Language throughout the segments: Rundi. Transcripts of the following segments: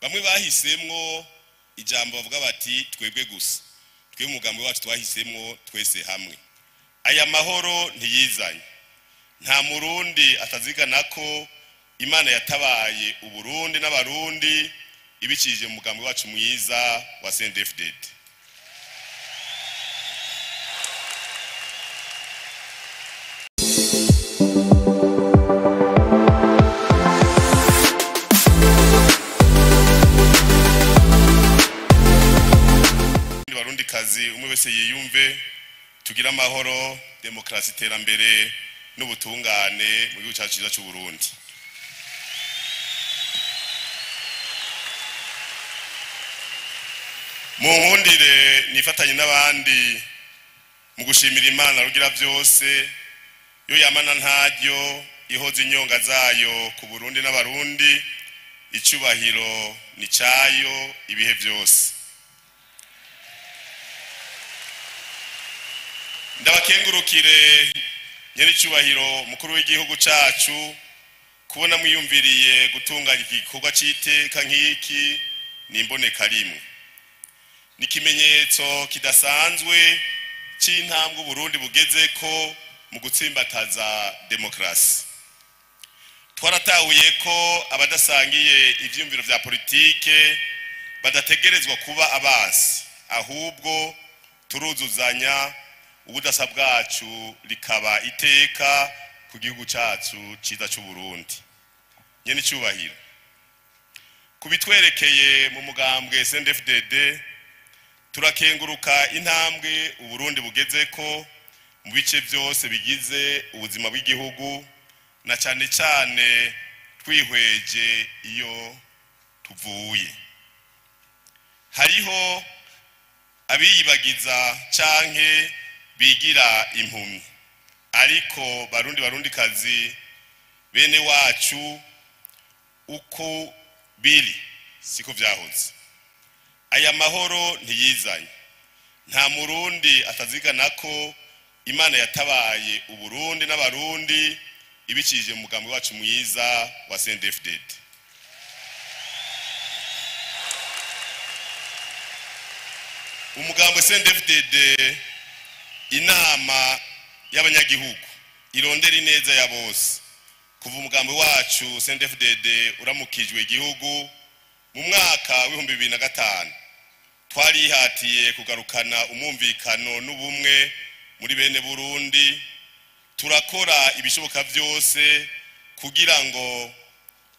bamwe bahisemwo ijambo bavuga bati twebwe gusa, twe umugambi wacu twahisemwo twese hamwe. Aya mahoro ntiyizanye, nta murundi atazigana ko Imana yatabaye uburundi n'abarundi ibicishije mu mugambi wacu mwiza wa CNDD-FDD. Barundi kazi umwe wese yiyumve tugira amahoro, demokrasi, terambere n'ubutungane mu gihugu cyacu cyiza cy'u Burundi. Mu nkundire nifatanye n'abandi mu gushimira Imana rugira byose yo yamana ntaryo ihoza inyonga zayo ku Burundi n'abarundi, icubahiro ni cyayo ibihe byose. Ndabakengurukire nyene icubahiro mukuru w'igihugu cacu kubona mwiyumviriye gutunganya igikorwa c'iteka nk'iki nimboneka rimwe. Ni kimenyetso kidasanzwe c'intambwe Burundi bugeze ko mu gutsimbataza demokrasi. Twaratahuye ko abadasangiye ivyumviro vya politike badategerezwa kuba abasi, ahubwo turuzuzanya, ubudasa bwacu likaba iteka ku gihugu cacu ciza cy'u Burundi. Nyene icubahiro kubitwerekeye mu mugambwe CNDD-FDD turakenguruka intambwe Uburundi bugeze ko mu bice byose bigize ubuzima bw'igihugu, na cyane cyane twihweje iyo tuvuye. Hariho abiyibagiza canke bigira impumyi, ariko barundi kazi bene wacu uko biri siko vyahoze. Aya mahoro ntiyizanye, nta murundi atazigana ko Imana yatabaye uburundi n'abarundi ibicishije mu mugambi wacu mwiza wa CNDD-FDD. Umugambi CNDD-FDD inama y'abanyagihugu irondera ineza ya bose. Kuva umugambi wacu CNDD-FDD uramukijwe igihugu mu mwaka wa 2005 twarihatiye kugarukana umumvikano n'ubumwe muri bene Burundi. Turakora ibishoboka byose kugira ngo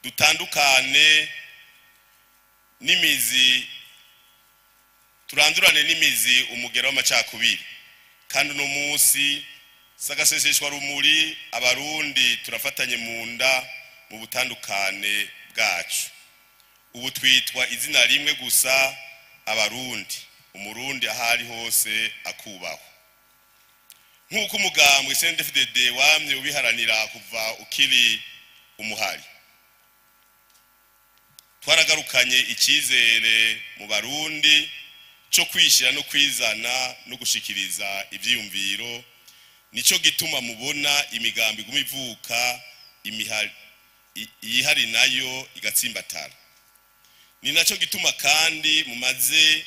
dutandukane n'imizi, turandurane n'imizi umugero w'amacakubiri, kandi no munsi sagaseseshwa rumuri abarundi turafatanye mu nda mu butandukane bwacu. Ubu twitwa izina rimwe gusa abarundi, umurundi ahari hose akubaho. Nk'uko umugambwe CNDD-FDD wamye ubiharanira kuva ukiri umuhari, twaragarukanye icyizere mu barundi cyo kwishira no kwizana no gushikiriza ivyiyumviro. Nico gituma mubona imigambi gumivuka ihari nayo igatsimbatara. Ni naco gituma kandi mumaze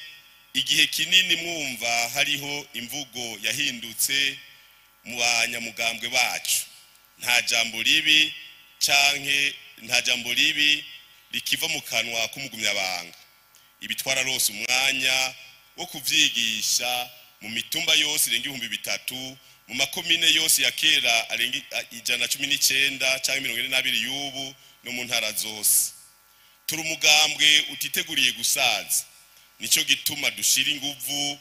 igihe kinini mwumva hariho imvugo yahindutse mu banyamugambwe bacu. Nta jambo ribi canke nta jambo ribi likiva mu kanwa k'umugumyabanga. Ibi twararose umwanya wo kuvyigisha mu mitumba yose irenga 3,000, mu makomine yose ya kera arenga 119 canke 42 y'ubu no mu ntara zose. Turi umugambwe utiteguriye gusaza, nico gituma dushira inguvu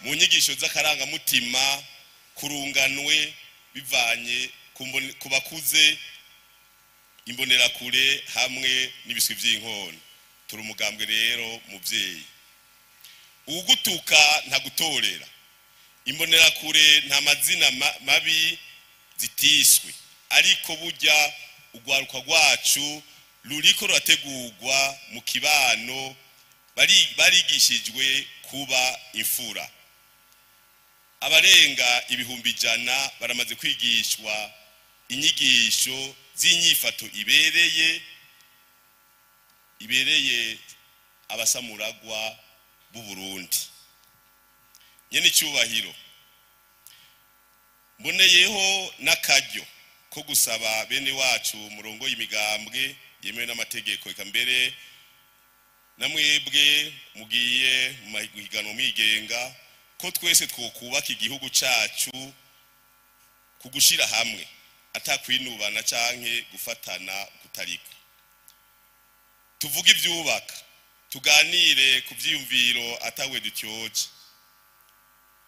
mu nyigisho z'akaranga mutima kurunganwe bivanye kubakuze, imbonera kure hamwe n'ibiswi by'inkono. Turi umugambwe rero muvyeyi, ugutuka nta gutorera, imbonera kure nta mazina mabi zitiswe, ariko burya ugwaruka rwacu ruriko rurategurwa mu kibano barigishijwe kuba imfura. abarenga ibihumbi ijana baramaze kwigishwa inyigisho z'inyifato ibereye abasamuragwa b'u Burundi. Nyene cyubahiro mboneyeho n'akaryo ko gusaba bene wacu murongo y'imigambwe yemewe n'amategeko eka mbere namwebwe mugiye mu mahiganwa mwigenga ko twese twokubaka igihugu cacu kugushira hamwe atakwinubana canke gufatana kutarika. Tuvuge ivyubaka, tuganire ku vyiyumviro atawe dutyoje,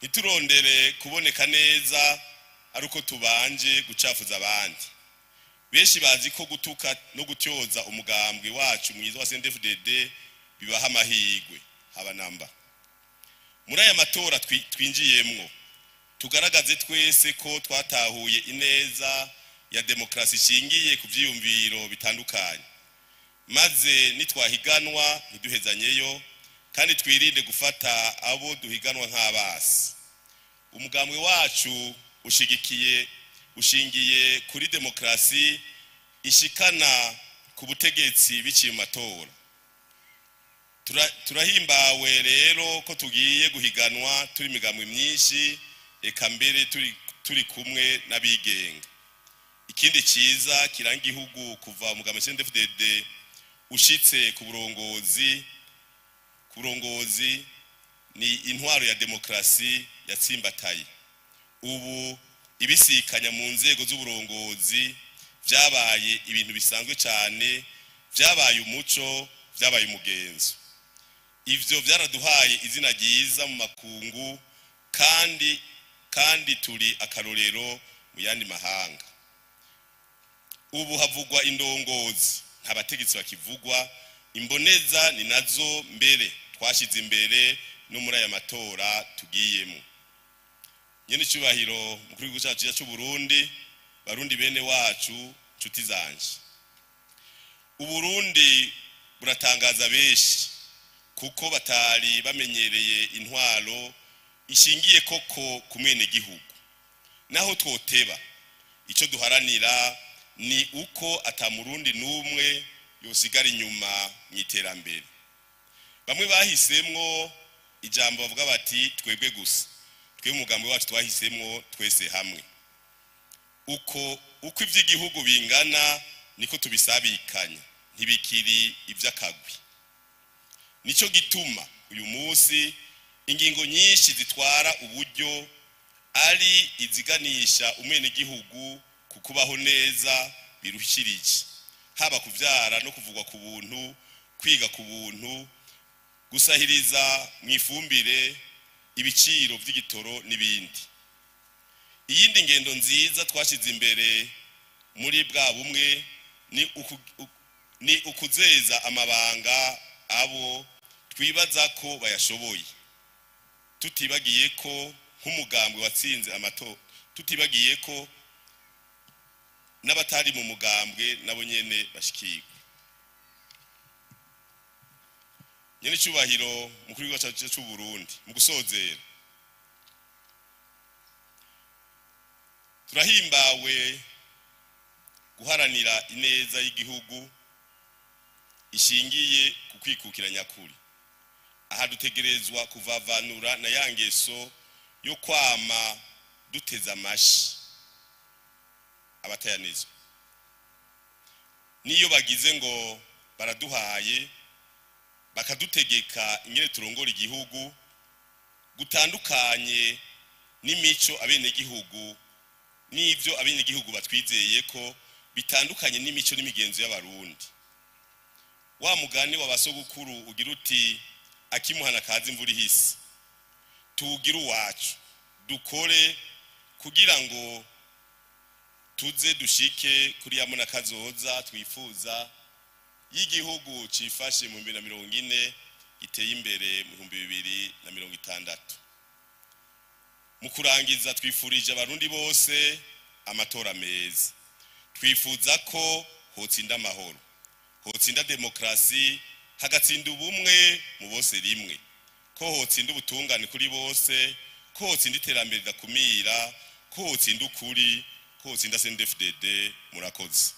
ntiturondere kuboneka neza aruko tubanje gucafuza abandi. Benshi bazi ko gutuka no gutyoza umugambwe wacu mwiza wa CNDD-FDD bibaha amahirwe haba namba. Muri aya matora twinjiyemwo tugaragaze twese ko twatahuye ineza ya demokrasi ishingiye ku vyiyumviro bitandukanye, maze nitwahiganwa ntiduhezanyeyo kandi twirinde gufata abo duhiganwa nk'abasi. Umugambwe wacu ushingiye kuri demokrasi ishikana ku butegetsi biciye mu matora. Turahimbawe rero ko tugiye guhiganwa turi imigambwe myinshi eka mbere turi kumwe n'abigenga. Ikindi ciza kiranga igihugu kuva umugambwe CNDD-FDD ushitse ku burongozi ni intwaro ya demokrasi yatsimbataye. Ubu ibisikanya mu nzego z'uburongozi vyabaye ibintu bisanzwe cyane, vyabaye umuco, vyabaye umugenzo. Ivyo vyaraduhaye izina ryiza mu makungu kandi turi akarorero mu yandi mahanga. Ubu havugwa indongozi, nta bategetsi bakivugwa, imboneza ni nazo mbere twashize imbere no muri aya matora tugiyemo. Nyene cyubahiro mukuru w'igihugu cyacu cy'u Burundi, barundi bene wacu, nshuti zanje. Uburundi buratangaza benshi kuko batari bamenyereye intwaro ishingiye koko ku mwene gihugu. Naho twoteba ico duharanira ni uko atamurundi numwe yosigara inyuma mwiterambere. Bamwe bahisemwo ijambo bavuga bati twebwe gusa, twe umugambi wacu twahisemwo twese hamwe. Uko ivy'igihugu bingana niko tubisabikanya, ntibikiri ivy'akagwi. Nico gituma uyu munsi ingingo nyinshi zitwara uburyo ari iziganisha umwene gihugu kukubaho neza birushirije, haba kuvyara no kuvugwa ku buntu, kwiga ku buntu, gusahiriza mwifumbire, ibiciro vy'igitoro n'ibindi. Iyindi ngendo nziza twashize imbere muri bwa bumwe ni ukuzeza amabanga abo twibaza ko bayashoboye, tutibagiye ko nk'umugambwe watsinze amatora, tutibagiye ko n'abatari mu mugambwe nabo nyene bashikirwa. Nyene cyubahiro mukuru w'igihugu cyacu cy'u Burundi, mu gusozera turahimbawe guharanira ineza y'igihugu ishingiye ku kwikukira nyakuri. Aha dutegerezwa kuvavanura na yangeso yo kwama duteza amashi abatayanizwa. Niyo bagize ngo baraduhaye bakadutegeka ingene turongora igihugu gutandukanye n'imico abene gihugu n'ivyo abene gihugu batwizeye ko bitandukanye n'imico n'imigenzo y'abarundi. Wa mugani w'abasogukuru ugira uti akimuhana kazi imvura ihise. Tugira uwacu dukore kugira ngo tuze dushike kuri yamuna kazoza twifuza y'igihugu cifashe mu 2040 giteye imbere mu 2060. Mu kurangiza twifurije abarundi bose amatora meza. Twifuza ko hotsinda amahoro, hotsinda demokrasi, hagatsinda ubumwe mu bose rimwe, ko hotsinda ubutungane kuri bose, ko hotsinda iterambere ridakumira, ko hotsinda ukuri, ko hotsinda CNDD-FDD. Murakoze.